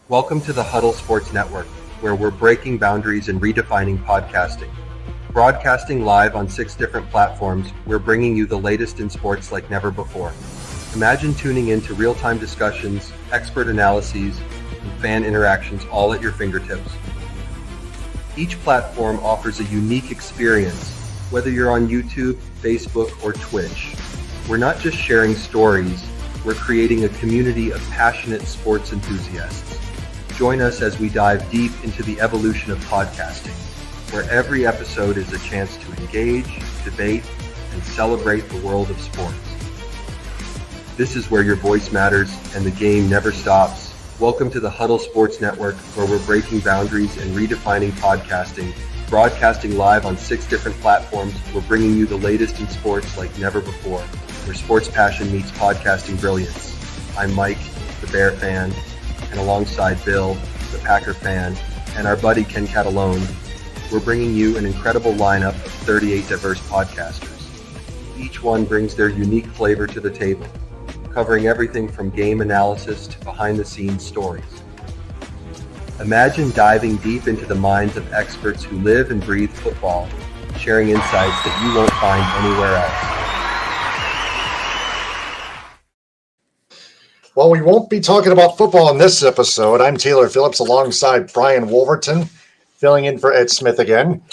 Welcome to the Huddle Sports Network, where we're breaking boundaries and redefining podcasting. Broadcasting live on 6 different platforms, we're bringing you the latest in sports like never before. Imagine tuning in to real-time discussions, expert analyses, and fan interactions all at your fingertips. Each platform offers a unique experience, whether you're on YouTube, Facebook, or Twitch. We're not just sharing stories, we're creating a community of passionate sports enthusiasts. Join us as we dive deep into the evolution of podcasting, where every episode is a chance to engage, debate, and celebrate the world of sports. This is where your voice matters and the game never stops. Welcome to the Huddle Sports Network, where we're breaking boundaries and redefining podcasting. Broadcasting live on 6 different platforms, we're bringing you the latest in sports like never before, where sports passion meets podcasting brilliance. I'm Mike, the Bear fan, and alongside Bill, the Packer fan, and our buddy Ken Catalone, we're bringing you an incredible lineup of 38 diverse podcasters. Each one brings their unique flavor to the table, covering everything from game analysis to behind-the-scenes stories. Imagine diving deep into the minds of experts who live and breathe football, sharing insights that you won't find anywhere else. Well, we won't be talking about football in this episode. I'm Taylor Phillips alongside Brian Wolverton, filling in for Ed Smith again.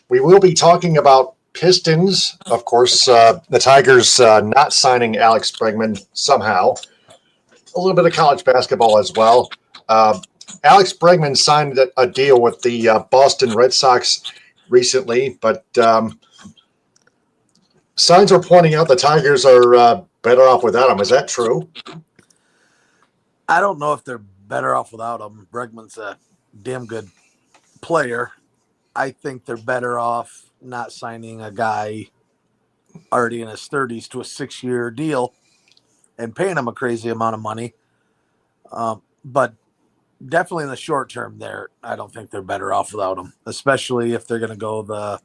We will be talking about Pistons, of course, the Tigers not signing Alex Bregman somehow. A little bit of college basketball as well. Alex Bregman signed a deal with the Boston Red Sox recently, but signs are pointing out the Tigers are better off without him. Is that true? I don't know if they're better off without him. Bregman's a damn good player. I think they're better off not signing a guy already in his 30s to a 6-year deal and paying him a crazy amount of money. But definitely in the short term there, I don't think they're better off without him, especially if they're going to go the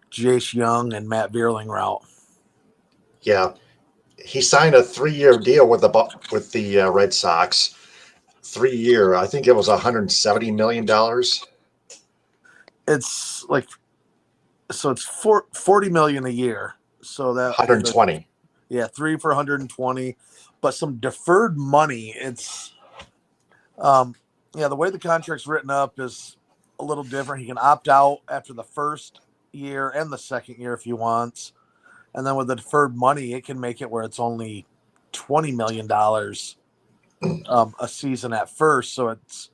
Jace Young and Matt Vierling route. Yeah. He signed a 3-year deal with the Red Sox. 3-year, I think it was $170 million. It's like, so it's $40 million a year. So that 120. Yeah, 3 for 120, but some deferred money. It's, the way the contract's written up is a little different. He can opt out after the first year and the second year if he wants. And then with the deferred money, it can make it where it's only $20 million a season at first. So it's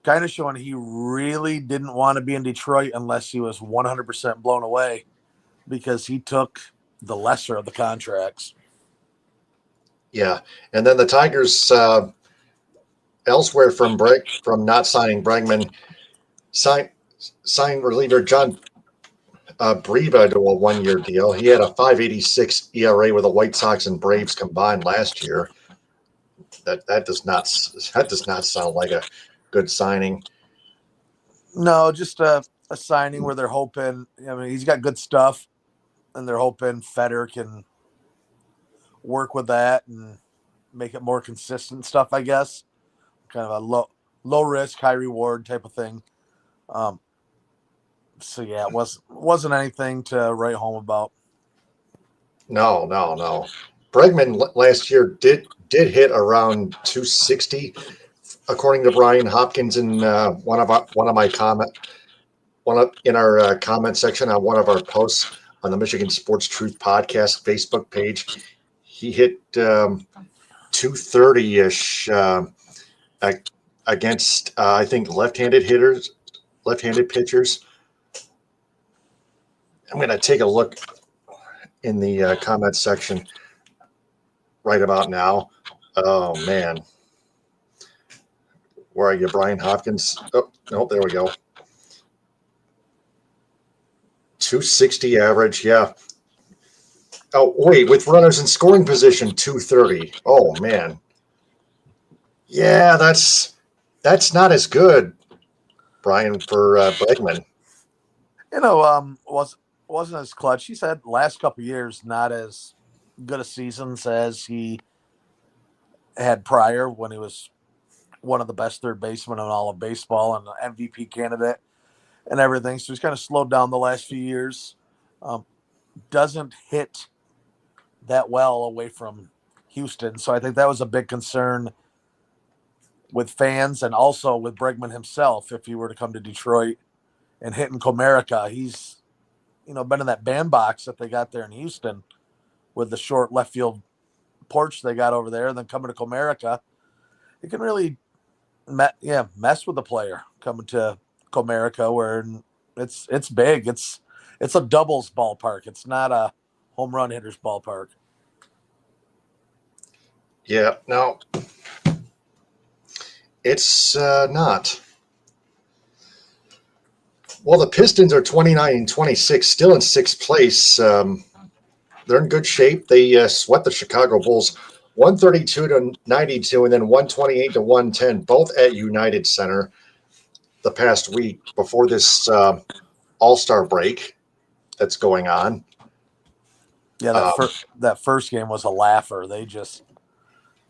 kind of showing he really didn't want to be in Detroit unless he was 100% blown away, because he took the lesser of the contracts. Yeah. And then the Tigers, elsewhere from not signing Bregman, signed reliever John Breva to a 1-year deal. He had a 5.86 ERA with the White Sox and Braves combined last year. That does not sound like a good signing. No, just a signing where they're hoping. I mean, he's got good stuff, and they're hoping Feder can work with that and make it more consistent stuff, I guess. Kind of a low risk, high reward type of thing. So yeah, it wasn't anything to write home about. No. Bregman last year did hit around 260, according to Brian Hopkins in in our comment section on one of our posts on the Michigan Sports Truth Podcast Facebook page. He hit 230-ish against I think left-handed pitchers. I'm going to take a look in the comment section right about now. Oh, man. Where are you, Brian Hopkins? Oh, no, there we go. 260 average, yeah. Oh, wait, with runners in scoring position, 230. Oh, man. Yeah, that's not as good, Brian, for Bregman. Wasn't as clutch. He said last couple of years not as good a seasons as he had prior when he was one of the best third basemen in all of baseball and an MVP candidate and everything. So he's kind of slowed down the last few years. Doesn't hit that well away from Houston. So I think that was a big concern with fans and also with Bregman himself. If he were to come to Detroit and hit in Comerica, he's, been in that bandbox that they got there in Houston with the short left field porch they got over there. And then coming to Comerica, it can really mess with the player coming to Comerica, where it's big. It's a doubles ballpark. It's not a home run hitter's ballpark. Yeah, no, it's not. Well, the Pistons are 29-26, still in sixth place. They're in good shape. They swept the Chicago Bulls 132-92 and then 128-110, both at United Center the past week before this All-Star break that's going on. Yeah, that first game was a laugher. They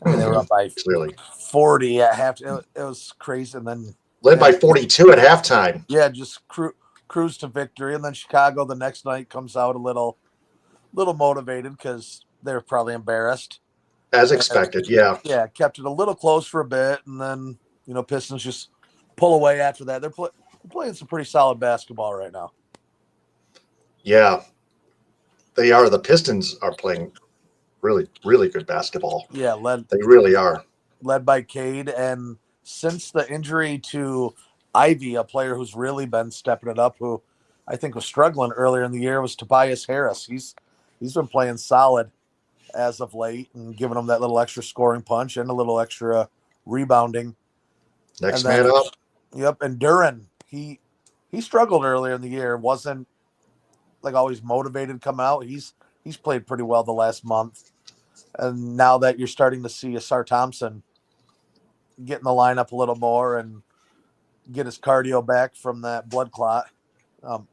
were up by clearly 40 at half. It was crazy, and then led by 42 at halftime. Yeah, just cruise to victory, and then Chicago the next night comes out a little motivated because they're probably embarrassed. As expected, yeah. Yeah, kept it a little close for a bit, and then, Pistons just pull away after that. They're playing some pretty solid basketball right now. Yeah, they are. The Pistons are playing really, really good basketball. Yeah, they really are. Led by Cade, and since the injury to Ivy, a player who's really been stepping it up, who I think was struggling earlier in the year, was Tobias Harris. He's been playing solid as of late and giving them that little extra scoring punch and a little extra rebounding. Next man up. Yep, and Duran, he struggled earlier in the year, wasn't like always motivated to come out. He's played pretty well the last month. And now that you're starting to see Asar Thompson get in the lineup a little more and get his cardio back from that blood clot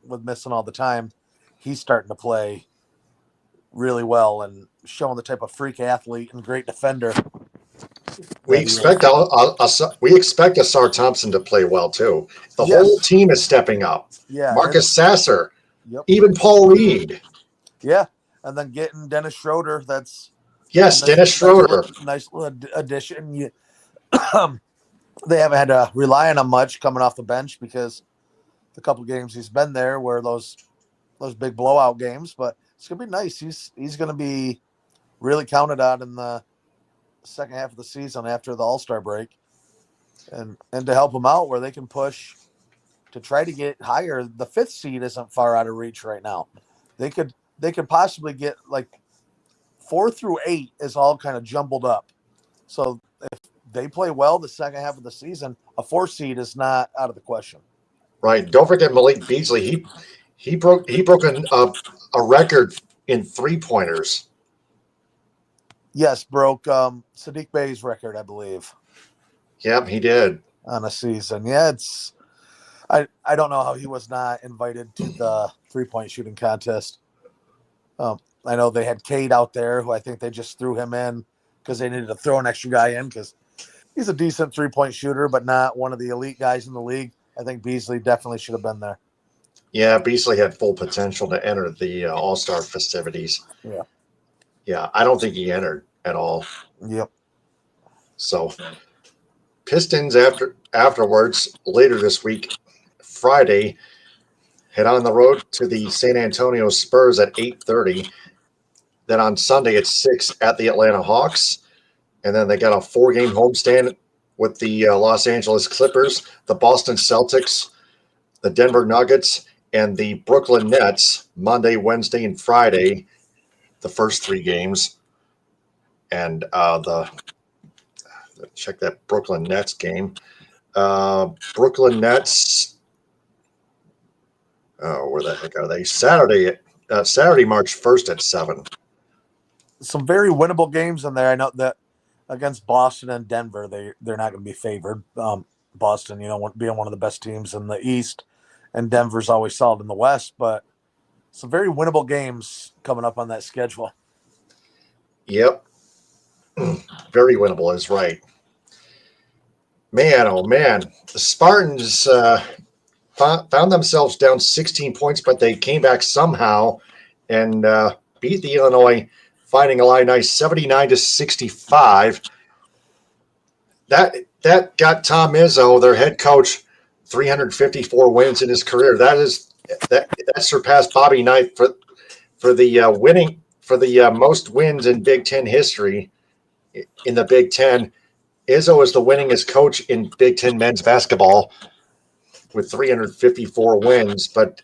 with missing all the time, he's starting to play really well and showing the type of freak athlete and great defender. We expect Asar Thompson to play well too. The whole team is stepping up. Yeah, Marcus Sasser, yep. Even Paul Reed. Yeah, and then getting Dennis Schroeder. Dennis Schroeder. Nice little addition. They haven't had to rely on him much coming off the bench because the couple games he's been there were those big blowout games. But it's gonna be nice. He's gonna be really counted on in the second half of the season after the All-Star break, and to help them out where they can push to try to get higher. The 5th seed isn't far out of reach right now. They could possibly get like 4 through 8 is all kind of jumbled up. So if they play well the second half of the season, a 4 seed is not out of the question. Right. Don't forget Malik Beasley. He broke a record in 3-pointers. Yes, broke Sadiq Bey's record, I believe. Yep, he did. On a season. Yeah, I don't know how he was not invited to the 3-point shooting contest. I know they had Cade out there, who I think they just threw him in because they needed to throw an extra guy in because he's a decent 3-point shooter, but not one of the elite guys in the league. I think Beasley definitely should have been there. Yeah, Beasley had full potential to enter the All-Star festivities. Yeah. Yeah, I don't think he entered at all. Yep. So Pistons afterwards, later this week, Friday, head on the road to the San Antonio Spurs at 8:30. Then on Sunday at 6 at the Atlanta Hawks. And then they got a 4-game homestand with the Los Angeles Clippers, the Boston Celtics, the Denver Nuggets, and the Brooklyn Nets Monday, Wednesday, and Friday, the first 3 games. And check that Brooklyn Nets game. Brooklyn Nets, where the heck are they? Saturday, March 1st at 7. Some very winnable games in there. I know that against Boston and Denver, they're not going to be favored. Boston, being one of the best teams in the East, and Denver's always solid in the West, but some very winnable games coming up on that schedule. Yep. Very winnable is right. Man, oh man, the Spartans found themselves down 16 points, but they came back somehow and beat the Illinois Fighting Illini 79-65. That got Tom Izzo, their head coach, 354 wins in his career. That surpassed Bobby Knight for the most wins in Big Ten history in the Big Ten. Izzo is the winningest coach in Big Ten men's basketball with 354 wins. But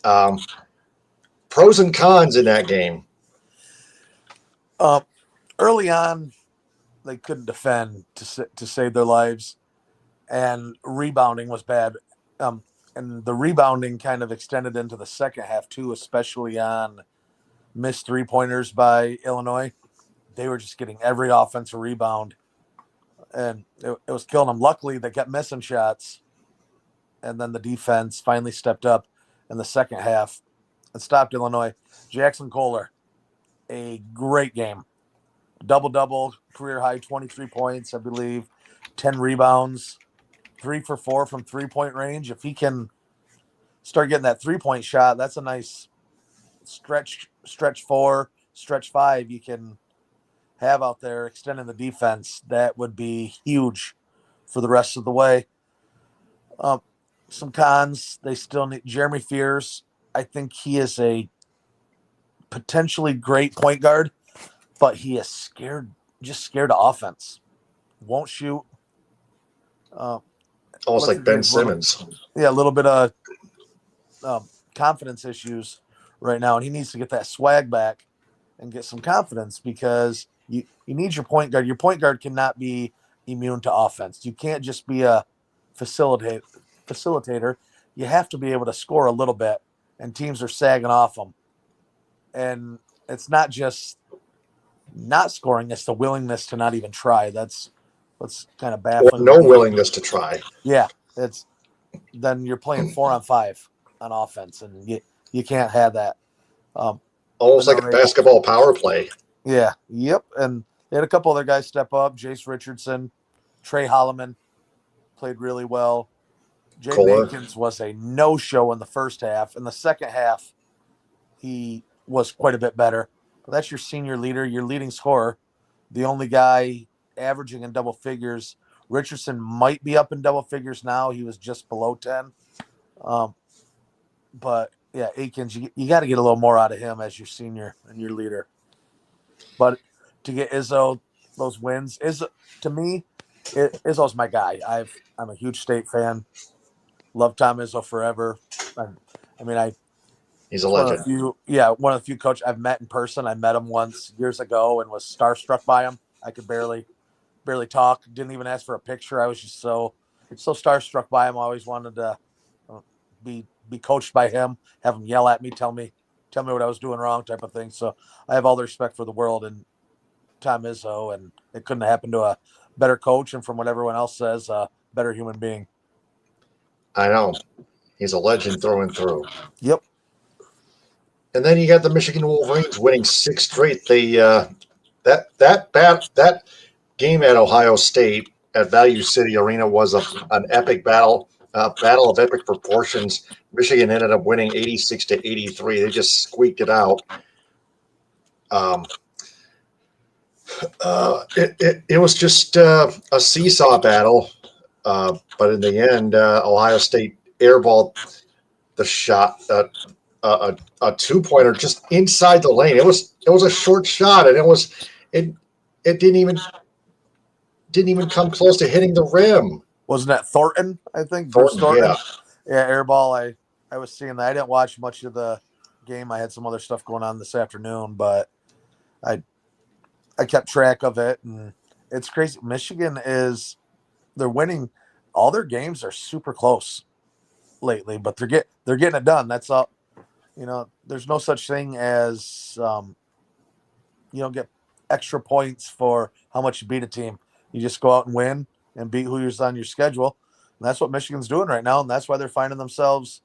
pros and cons in that game. Early on, they couldn't defend to save their lives, and rebounding was bad. And the rebounding kind of extended into the second half too, especially on missed three-pointers by Illinois. They were just getting every offensive rebound, and it was killing them. Luckily, they kept missing shots, and then the defense finally stepped up in the second half and stopped Illinois. Jackson Kohler, a great game. Double-double, career high, 23 points, I believe, 10 rebounds, 3 for 4 from three-point range. If he can start getting that three-point shot, that's a nice stretch 4, stretch 5 you can have out there extending the defense. That would be huge for the rest of the way. Some cons, they still need Jeremy Fears. I think he is a potentially great point guard, but he is scared of offense. Won't shoot. Almost like Ben Simmons. A little bit of confidence issues right now, and he needs to get that swag back and get some confidence, because you need your point guard. Your point guard cannot be immune to offense. You can't just be a facilitator. You have to be able to score a little bit, and teams are sagging off them. And it's not just not scoring, it's the willingness to not even try. That's what's kind of baffling. No willingness to try. Yeah, then you're playing 4-on-5 on offense, and you can't have that. Almost like a basketball power play. Yeah, yep. And they had a couple other guys step up. Jace Richardson, Trey Holloman played really well. Jay Akins was a no-show in the first half. In the second half, he was quite a bit better. But that's your senior leader, your leading scorer, the only guy averaging in double figures. Richardson might be up in double figures now. He was just below 10. But, yeah, Akins, you got to get a little more out of him as your senior and your leader. But to get Izzo those wins, to me, Izzo's my guy. I'm a huge State fan. Love Tom Izzo forever. He's a legend. One of the few coaches I've met in person. I met him once years ago and was starstruck by him. I could barely talk. Didn't even ask for a picture. I was just so starstruck by him. I always wanted to be coached by him, have him yell at me, tell me what I was doing wrong, type of thing. So I have all the respect for the world and Tom Izzo, and it couldn't have happened to a better coach, and from what everyone else says, a better human being. I know. He's a legend through and through. Yep. And then you got the Michigan Wolverines winning 6 straight. That game at Ohio State at Value City Arena was an epic battle, battle of epic proportions. Michigan ended up winning 86-83. They just squeaked it out. It was just a seesaw battle, but in the end, Ohio State airballed the shot, a 2-pointer just inside the lane. It was a short shot, and it didn't even come close to hitting the rim. Wasn't that Thornton? I think Thornton. Yeah, airball. I was seeing that. I didn't watch much of the game. I had some other stuff going on this afternoon, but I kept track of it, and it's crazy. Michigan they're winning. All their games are super close lately, but they're getting it done. That's all. There's no such thing as you don't get extra points for how much you beat a team. You just go out and win and beat who's on your schedule. And that's what Michigan's doing right now, and that's why they're finding themselves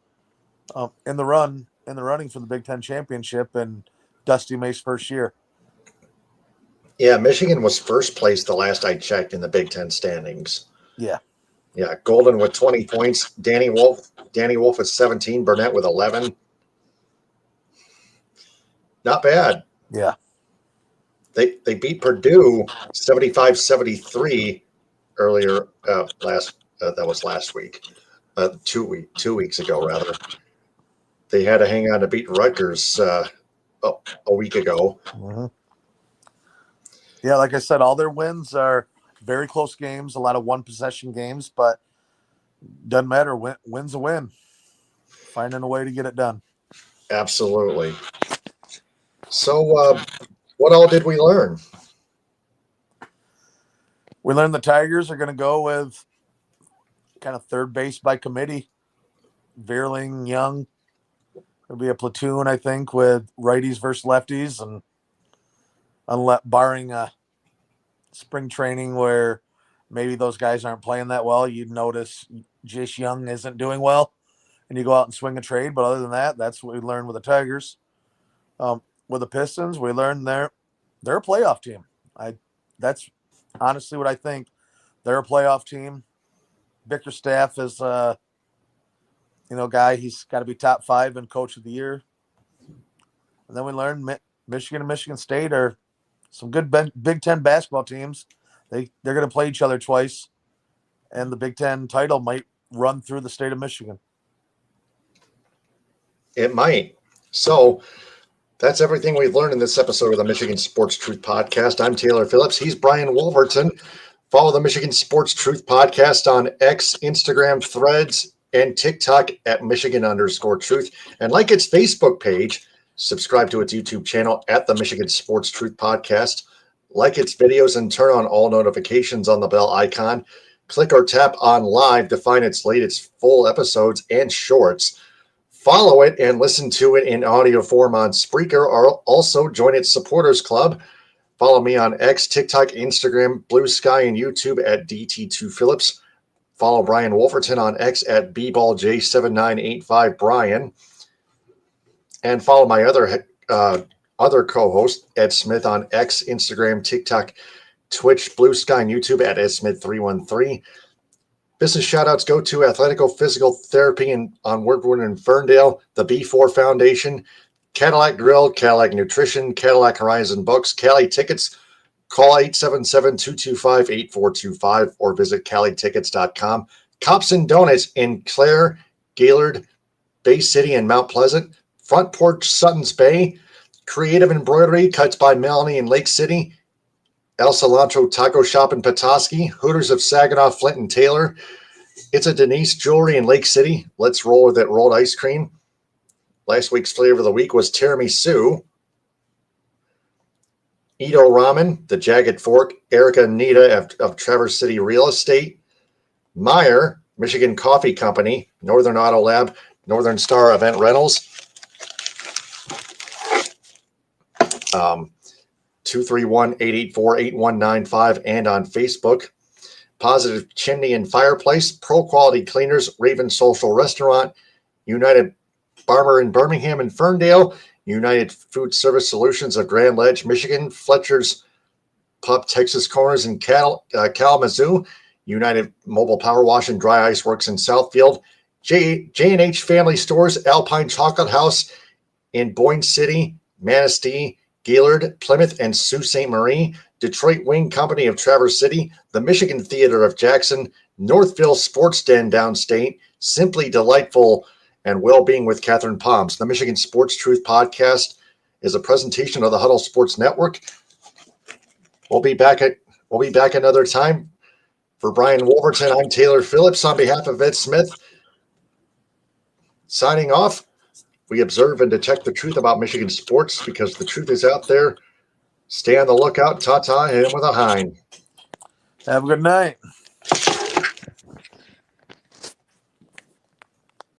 in the running for the Big Ten championship in Dusty May's first year. Yeah, Michigan was first place the last I checked in the Big Ten standings. Yeah. Yeah, Golden with 20 points. Danny Wolf with 17. Burnett with 11. Not bad. Yeah. They beat Purdue 75-73 earlier that was last week. 2 weeks ago rather. They had to hang on to beat Rutgers a week ago. Mm-hmm. Yeah, like I said, all their wins are very close games, a lot of one-possession games, but doesn't matter. Win's a win. Finding a way to get it done. Absolutely. So what all did we learn? We learned the Tigers are going to go with kind of third base by committee. Veerling, Young. It'll be a platoon, I think, with righties versus lefties, and barring spring training where maybe those guys aren't playing that well, you'd notice Jace Young isn't doing well, and you go out and swing a trade. But other than that, that's what we learned with the Tigers. With the Pistons, we learned they're a playoff team. That's honestly what I think. They're a playoff team. Bickerstaff is guy. He's got to be top 5 in Coach of the Year. And then we learned Michigan and Michigan State are some good Big Ten basketball teams. They're going to play each other twice, and the Big Ten title might run through the state of Michigan. It might. So that's everything we've learned in this episode of the Michigan Sports Truth Podcast. I'm Taylor Phillips. He's Brian Wolverton. Follow the Michigan Sports Truth Podcast on X, Instagram, Threads, and TikTok at Michigan_Truth. And like its Facebook page, subscribe to its YouTube channel at the Michigan Sports Truth Podcast. Like its videos and turn on all notifications on the bell icon. Click or tap on live to find its latest full episodes and shorts. Follow it and listen to it in audio form on Spreaker, or also join its supporters club. Follow me on X, TikTok, Instagram, Blue Sky, and YouTube at DT2Phillips. Follow Brian Wolverton on X at bballj7985brian. And follow my other co-host, Ed Smith, on X, Instagram, TikTok, Twitch, Blue Sky, and YouTube at EdSmith313. Business shout-outs go to Athletico Physical Therapy on Wolverton and Ferndale, the B4 Foundation, Cadillac Grill, Cadillac Nutrition, Cadillac Horizon Books, Cali Tickets. Call 877-225-8425 or visit CaliTickets.com. Cops and Donuts in Clare, Gaylord, Bay City, and Mount Pleasant. Front Porch, Suttons Bay. Creative Embroidery, cuts by Melanie in Lake City. El Cilantro Taco Shop in Petoskey. Hooters of Saginaw, Flint, and Taylor. It's a Denise Jewelry in Lake City. Let's roll with it rolled ice cream. Last week's flavor of the week was tiramisu. Edo Ramen, The Jagged Fork, Erica and Nita of Traverse City Real Estate. Meyer, Michigan Coffee Company, Northern Auto Lab, Northern Star Event Rentals. 231-884-8195 and on Facebook. Positive Chimney and Fireplace, Pro Quality Cleaners, Raven Social Restaurant, United Barber in Birmingham and Ferndale, United Food Service Solutions of Grand Ledge, Michigan, Fletcher's Pub, Texas Corners in Kalamazoo, United Mobile Power Wash and Dry Ice Works in Southfield, J&H Family Stores, Alpine Chocolate House in Boyne City, Manistee, Gaylord, Plymouth, and Sault Ste. Marie, Detroit Wing Company of Traverse City, the Michigan Theater of Jackson, Northville Sports Den downstate, Simply Delightful, and Well-Being with Catherine Palms. The Michigan Sports Truth Podcast is a presentation of the Huddle Sports Network. We'll be back another time. For Brian Wolverton, I'm Taylor Phillips on behalf of Ed Smith. Signing off. We observe and detect the truth about Michigan sports because the truth is out there. Stay on the lookout. Ta-ta, hit him with a hind. Have a good night.